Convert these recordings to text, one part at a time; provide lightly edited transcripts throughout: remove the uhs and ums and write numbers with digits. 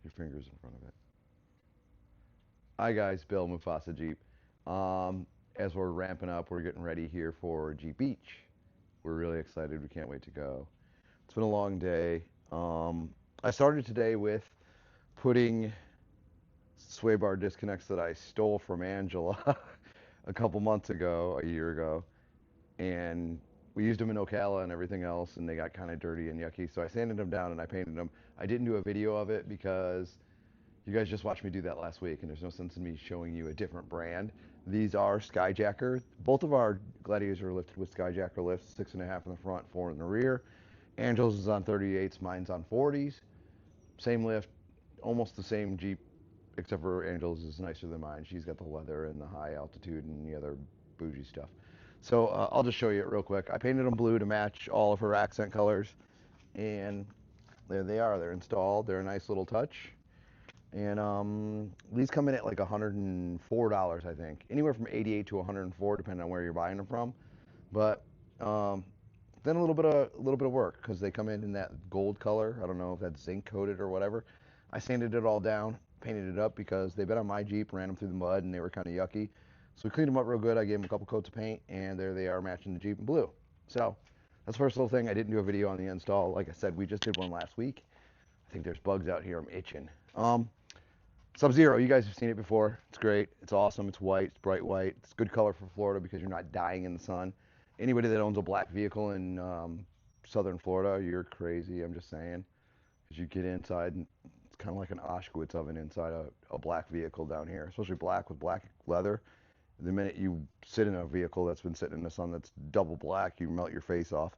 Your fingers in front of it. Hi guys, Bill Mufasajeep. As we're ramping up, we're getting ready here for Jeep Beach. We're really excited. We can't wait to go. It's been a long day. I started today with putting sway bar disconnects that I stole from Angela a couple months ago, a year ago, and we used them in Ocala and everything else, and they got kind of dirty and yucky. So I sanded them down and I painted them. I didn't do a video of it because you guys just watched me do that last week, and there's no sense in me showing you a different brand. These are Skyjacker. Both of our Gladiators are lifted with Skyjacker lifts, 6.5 in the front, 4 in the rear. Angel's is on 38s, mine's on 40s. Same lift, almost the same Jeep, except for Angel's is nicer than mine. She's got the leather and the high altitude and the other bougie stuff. So I'll just show you it real quick. I painted them blue to match all of her accent colors, and there they are. They're installed. They're a nice little touch. And these come in at like $104, I think. Anywhere from 88 to 104, depending on where you're buying them from. But um, then a little bit of work because they come in that gold color. I don't know if that's zinc coated or whatever. I sanded it all down, painted it up because they've been on my Jeep, ran them through the mud, and they were kind of yucky. So we cleaned them up real good. I gave them a couple coats of paint, and there they are, matching the Jeep in blue. So that's the first little thing. I didn't do a video on the install. Like I said, we just did one last week. I think there's bugs out here. I'm itching. Sub-Zero, you guys have seen it before. It's great. It's awesome. It's white. It's bright white. It's good color for Florida because you're not dying in the sun. Anybody that owns a black vehicle in southern Florida, you're crazy. I'm just saying. Because you get inside and it's kind of like an Auschwitz oven inside a black vehicle down here, especially black with black leather. The minute you sit in a vehicle that's been sitting in the sun that's double black, you melt your face off.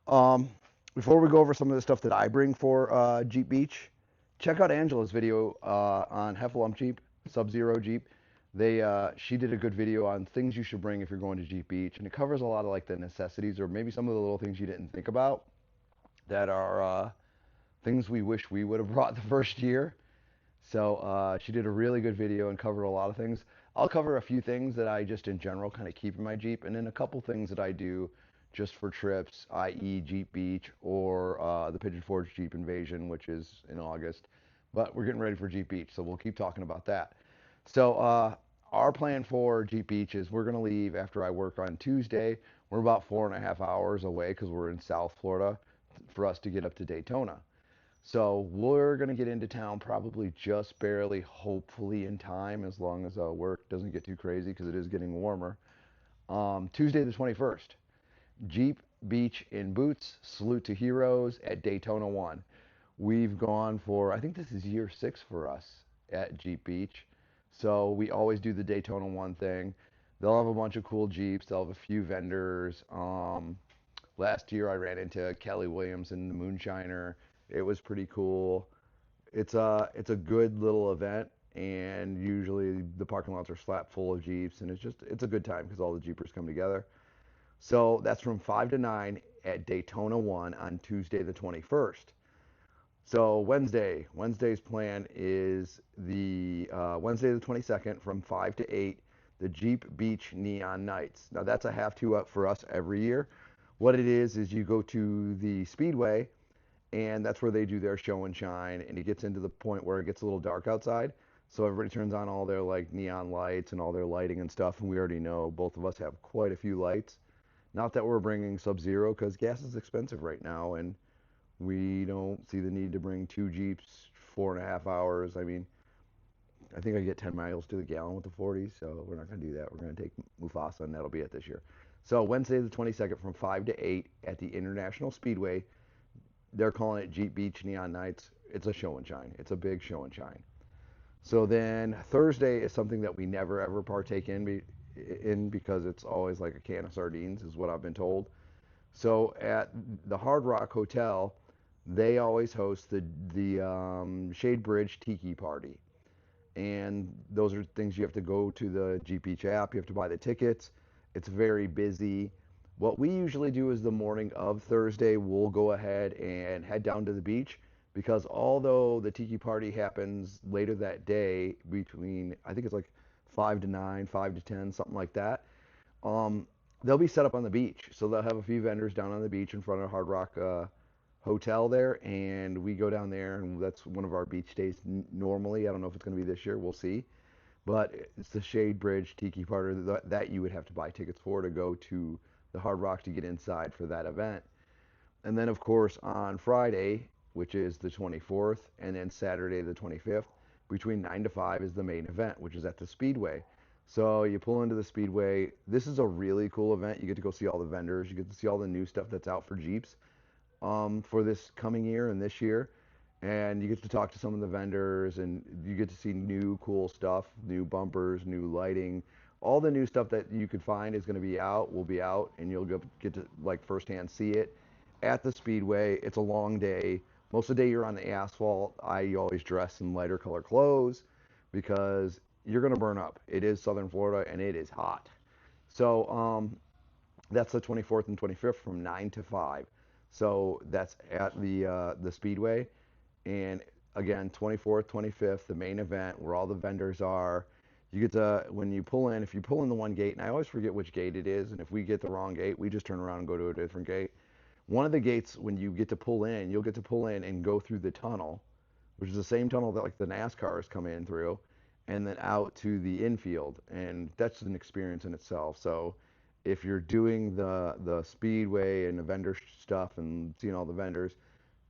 Um, Before we go over some of the stuff that I bring for Jeep Beach, check out Angela's video on Heffalump Jeep, Sub-Zero Jeep. She did a good video on things you should bring if you're going to Jeep Beach, and it covers a lot of like the necessities or maybe some of the little things you didn't think about that are things we wish we would have brought the first year. So she did a really good video and covered a lot of things. I'll cover a few things that I just in general kind of keep in my Jeep, and then a couple things that I do just for trips, i.e. Jeep Beach or the Pigeon Forge Jeep Invasion, which is in August. But we're getting ready for Jeep Beach, so we'll keep talking about that. So our plan for Jeep Beach is we're going to leave after I work on Tuesday. We're about 4.5 hours away because we're in South Florida for us to get up to Daytona. So we're going to get into town probably just barely, hopefully in time, as long as work doesn't get too crazy because it is getting warmer. Tuesday the 21st, Jeep Beach in Boots, Salute to Heroes at Daytona 1. We've gone for, I think this is year 6 for us at Jeep Beach. So we always do the Daytona 1 thing. They'll have a bunch of cool Jeeps. They'll have a few vendors. Last year I ran into Kelly Williams and the Moonshiner. It was pretty cool. It's a good little event, and usually the parking lots are slap full of Jeeps, and it's a good time because all the Jeepers come together. So that's from 5 to 9 at Daytona 1 on Tuesday the 21st. So Wednesday's plan is the Wednesday the 22nd from 5 to 8, the Jeep Beach Neon Nights. Now that's a have to up for us every year. What it is you go to the Speedway, and that's where they do their show and shine, and it gets into the point where it gets a little dark outside. So everybody turns on all their like neon lights and all their lighting and stuff, and we already know both of us have quite a few lights. Not that we're bringing Sub-Zero because gas is expensive right now, and we don't see the need to bring two Jeeps 4.5 hours. I mean, I think I get 10 miles to the gallon with the 40s, so we're not going to do that. We're going to take Mufasa, and that'll be it this year. So Wednesday the 22nd from 5 to 8 at the International Speedway. They're calling it Jeep Beach Neon Nights. It's a show and shine. It's a big show and shine. So then Thursday is something that we never ever partake in because it's always like a can of sardines, is what I've been told. So at the Hard Rock Hotel, they always host the Shade Bridge Tiki Party, and those are things you have to go to the Jeep Beach app. You have to buy the tickets. It's very busy. What we usually do is the morning of Thursday, we'll go ahead and head down to the beach because although the tiki party happens later that day between, I think it's like 5 to 9, 5 to 10, something like that, um, they'll be set up on the beach. So they'll have a few vendors down on the beach in front of Hard Rock hotel there, and we go down there, and that's one of our beach days normally. I don't know if it's going to be this year. We'll see. But it's the Shade Bridge Tiki Party that you would have to buy tickets for to go to the Hard Rock to get inside for that event. And then, of course, on Friday, which is the 24th, and then Saturday, the 25th, between 9 to 5 is the main event, which is at the Speedway. So you pull into the Speedway. This is a really cool event. You get to go see all the vendors. You get to see all the new stuff that's out for Jeeps for this coming year and this year. And you get to talk to some of the vendors, and you get to see new cool stuff, new bumpers, new lighting. All the new stuff that you could find is going to be out, will be out, and you'll get to like firsthand see it at the Speedway. It's a long day. Most of the day you're on the asphalt. I always dress in lighter color clothes because you're going to burn up. It is Southern Florida, and it is hot. So that's the 24th and 25th from 9 to 5. So that's at the Speedway. And again, 24th, 25th, the main event where all the vendors are. You get to, when you pull in, if you pull in the one gate, and I always forget which gate it is, and if we get the wrong gate, we just turn around and go to a different gate. One of the gates, when you get to pull in, you'll get to pull in and go through the tunnel, which is the same tunnel that like the NASCARs come in through, and then out to the infield, and that's an experience in itself. So if you're doing the speedway and the vendor stuff and seeing all the vendors,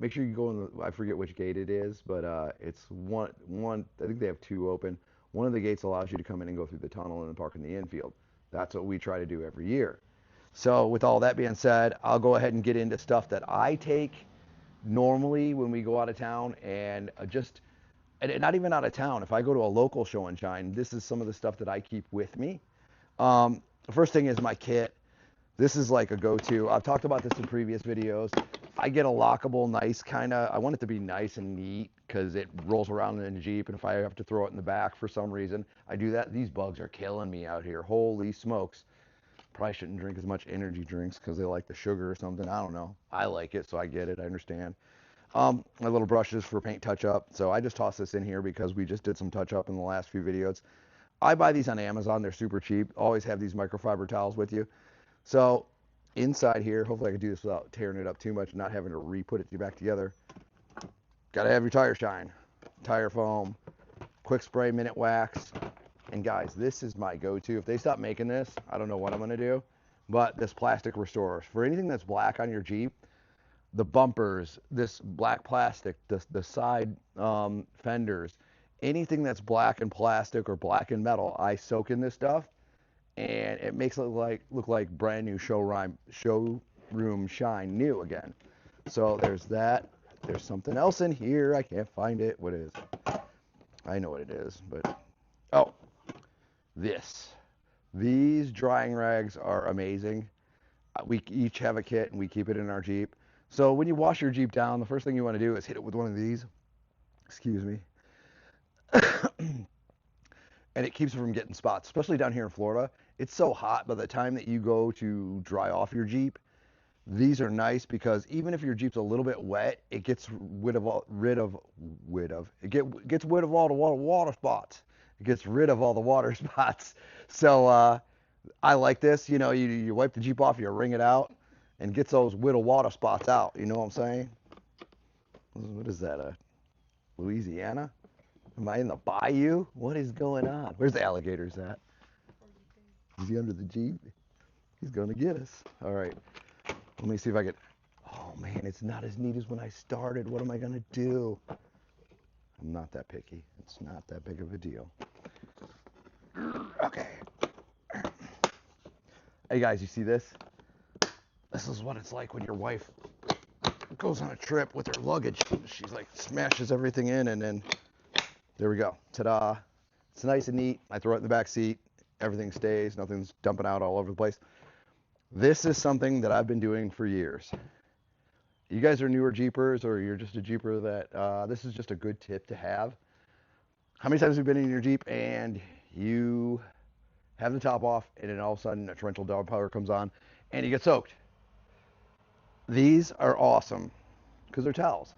make sure you go in the, I forget which gate it is, but it's one, I think they have two open. One of the gates allows you to come in and go through the tunnel and then park in the infield. That's what we try to do every year. So with all that being said, I'll go ahead and get into stuff that I take normally when we go out of town, and just, and not even out of town. If I go to a local show and shine, this is some of the stuff that I keep with me. The first thing is my kit. This is like a go-to. I've talked about this in previous videos. I get a lockable, nice kind of, I want it to be nice and neat because it rolls around in the Jeep, and if I have to throw it in the back for some reason, I do that. These bugs are killing me out here. Holy smokes. Probably shouldn't drink as much energy drinks because they like the sugar or something. I don't know. I like it, so I get it. I understand. My little brushes for paint touch-up. So I just tossed this in here because we just did some touch-up in the last few videos. I buy these on Amazon. They're super cheap. Always have these microfiber towels with you. So inside here, hopefully I can do this without tearing it up too much, not having to re-put it back together. Got to have your tire shine, tire foam, quick spray minute wax. And guys, this is my go-to. If they stop making this, I don't know what I'm going to do. But this plastic restorer, for anything that's black on your Jeep, the bumpers, this black plastic, the side fenders, anything that's black and plastic or black and metal, I soak in this stuff, and it makes it look like brand new showroom shine new again. So there's that. There's something else in here. I can't find it. What is it? I know what it is, but oh, these drying rags are amazing. We each have a kit, and we keep it in our Jeep. So when you wash your Jeep down, the first thing you want to do is hit it with one of these. Excuse me. And it keeps it from getting spots, especially down here in Florida. It's so hot by the time that you go to dry off your Jeep. These are nice because even if your Jeep's a little bit wet, it gets rid of all the water spots. It gets rid of all the water spots. So I like this. You know, you wipe the Jeep off, you wring it out, and gets those little water spots out. You know what I'm saying? What is that? Louisiana? Am I in the bayou? What is going on? Where's the alligators at? Is he under the Jeep? He's gonna get us. All right. Let me see if I can. Oh man, it's not as neat as when I started. What am I gonna do? I'm not that picky. It's not that big of a deal. Okay. Hey guys, you see this? This is what it's like when your wife goes on a trip with her luggage. She's like smashes everything in, and then there we go. Ta-da. It's nice and neat. I throw it in the back seat. Everything stays. Nothing's dumping out all over the place. This is something that I've been doing for years. You guys are newer Jeepers, or you're just a Jeeper that this is just a good tip to have. How many times have you been in your Jeep and you have the top off, and then all of a sudden a torrential downpour comes on and you get soaked? These are awesome because they're towels.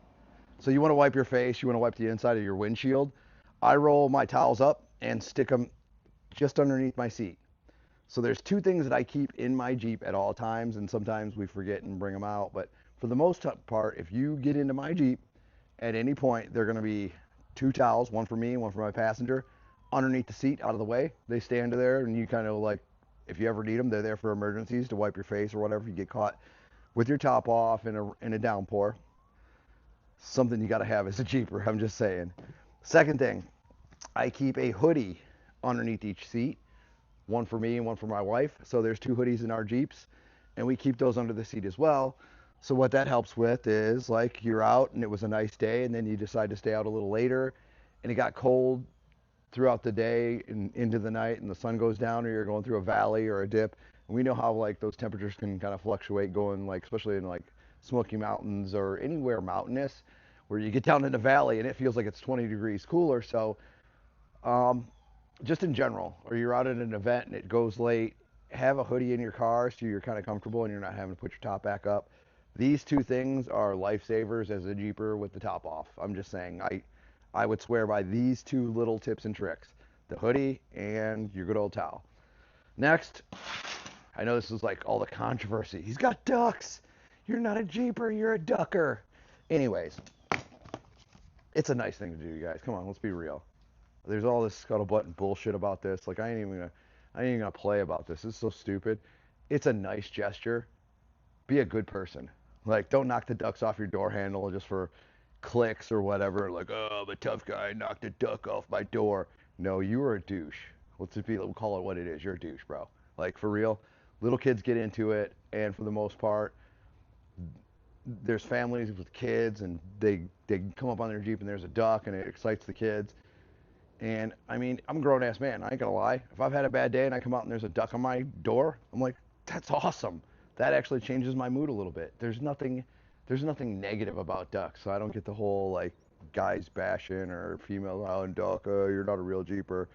So you want to wipe your face, you want to wipe the inside of your windshield. I roll my towels up and stick them just underneath my seat. So there's two things that I keep in my Jeep at all times, and sometimes we forget and bring them out. But For the most part, if you get into my Jeep at any point, they're going to be two towels, one for me, one for my passenger, underneath the seat, out of the way. They stay under there, and you kind of like, if you ever need them, they're there for emergencies to wipe your face or whatever. You get caught with your top off in a downpour. Something you got to have as a Jeeper. I'm just saying. Second thing, I keep a hoodie underneath each seat, one for me and one for my wife. So there's two hoodies in our Jeeps, and we keep those under the seat as well. So what that helps with is like you're out and it was a nice day, and then you decide to stay out a little later, and it got cold throughout the day and into the night, and the sun goes down, or you're going through a valley or a dip. And we know how like those temperatures can kind of fluctuate, going like especially in like Smoky Mountains or anywhere mountainous, where you get down in the valley and it feels like it's 20 degrees cooler. So um, just in general, or you're out at an event and it goes late, have a hoodie in your car so you're kind of comfortable and you're not having to put your top back up. These two things are lifesavers as a Jeeper with the top off. I'm just saying, I would swear by these two little tips and tricks: the hoodie and your good old towel. Next, I know this is like all the controversy. He's got ducks. You're not a Jeeper, you're a ducker. Anyways, it's a nice thing to do, you guys. Come on, let's be real. There's all this scuttlebutt and bullshit about this. Like I ain't even gonna play about this. This is so stupid. It's a nice gesture. Be a good person. Like don't knock the ducks off your door handle just for clicks or whatever. Like, oh, I'm a tough guy, knocked a duck off my door. No, you are a douche. We'll call it what it is. You're a douche, bro. Like for real. Little kids get into it, and for the most part, there's families with kids, and they come up on their Jeep and there's a duck, and it excites the kids. And I mean, I'm a grown ass man. I ain't gonna lie. If I've had a bad day and I come out and there's a duck on my door, I'm like, that's awesome. That actually changes my mood a little bit. There's nothing negative about ducks. So I don't get the whole like guys bashing or females out and duck. You're not a real Jeeper.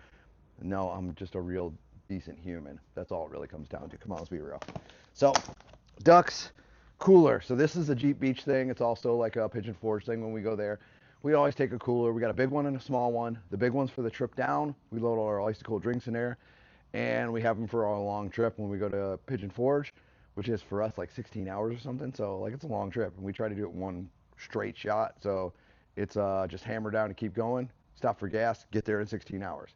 No, I'm just a real decent human. That's all it really comes down to. Come on, let's be real. So, ducks, cooler. So this is a Jeep Beach thing. It's also like a Pigeon Forge thing when we go there. We always take a cooler. We got a big one and a small one. The big one's for the trip down. We load all our ice cold drinks in there, and we have them for our long trip when we go to Pigeon Forge, which is for us like 16 hours or something. So like it's a long trip, and we try to do it one straight shot. So it's just hammer down and keep going. Stop for gas, get there in 16 hours.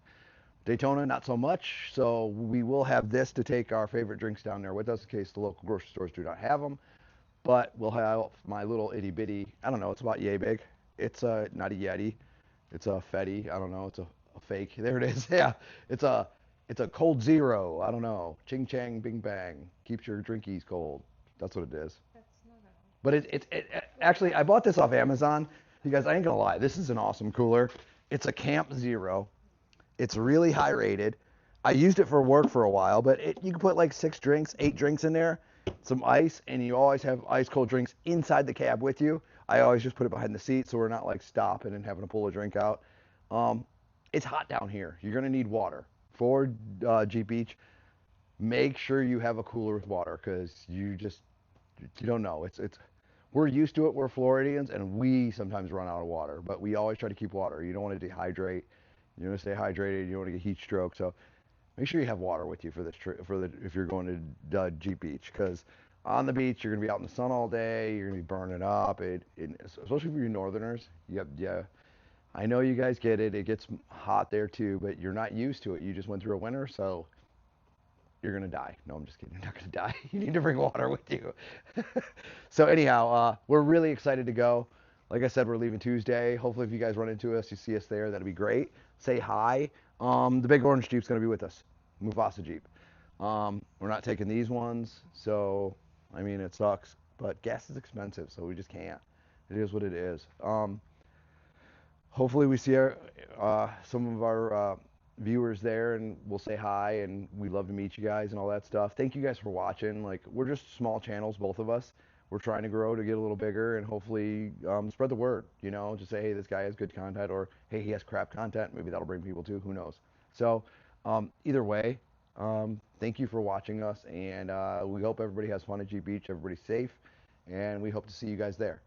Daytona, not so much. So we will have this to take our favorite drinks down there with us in case the local grocery stores do not have them. But we'll have my little itty bitty, I don't know, it's about yay big. It's not a Yeti. It's a Fetty. I don't know. It's a fake. There it is. Yeah. It's a it's a cold zero. I don't know. Ching chang bing bang. Keeps your drinkies cold. That's what it is. But actually, I bought this off Amazon. You guys, I ain't gonna lie. This is an awesome cooler. It's a Camp Zero. It's really high rated. I used it for work for a while, but you can put like 6 drinks, 8 drinks in there, some ice, and you always have ice cold drinks inside the cab with you. I always just put it behind the seat so we're not like stopping and having to pull a drink out. Um, it's hot down here. You're gonna need water for Jeep Beach. Make sure you have a cooler with water because you don't know. It's we're used to it. We're Floridians, and we sometimes run out of water, but we always try to keep water. You don't want to dehydrate. You want to stay hydrated. You don't want to get heat stroke. So make sure you have water with you for this trip, if you're going to Jeep Beach, because on the beach you're gonna be out in the sun all day. You're gonna be burning up. Especially for you Northerners. Yeah. I know you guys get it. It gets hot there too, but you're not used to it. You just went through a winter, so you're gonna die. No, I'm just kidding. You're not gonna die. You need to bring water with you. So anyhow, we're really excited to go. Like I said, we're leaving Tuesday. Hopefully, if you guys run into us, you see us there, that'd be great. Say hi. The big orange Jeep's gonna be with us, Mufasajeep. We're not taking these ones, so I mean it sucks, but gas is expensive, so we just can't. It is what it is. Hopefully we see some of our viewers there, and we'll say hi, and we'd love to meet you guys and all that stuff. Thank you guys for watching. Like, we're just small channels, both of us. We're trying to grow to get a little bigger, and hopefully spread the word. Just say, hey, this guy has good content, or hey, he has crap content. Maybe that'll bring people too. Who knows? So either way, thank you for watching us, and we hope everybody has fun at G Beach. Everybody's safe, and we hope to see you guys there.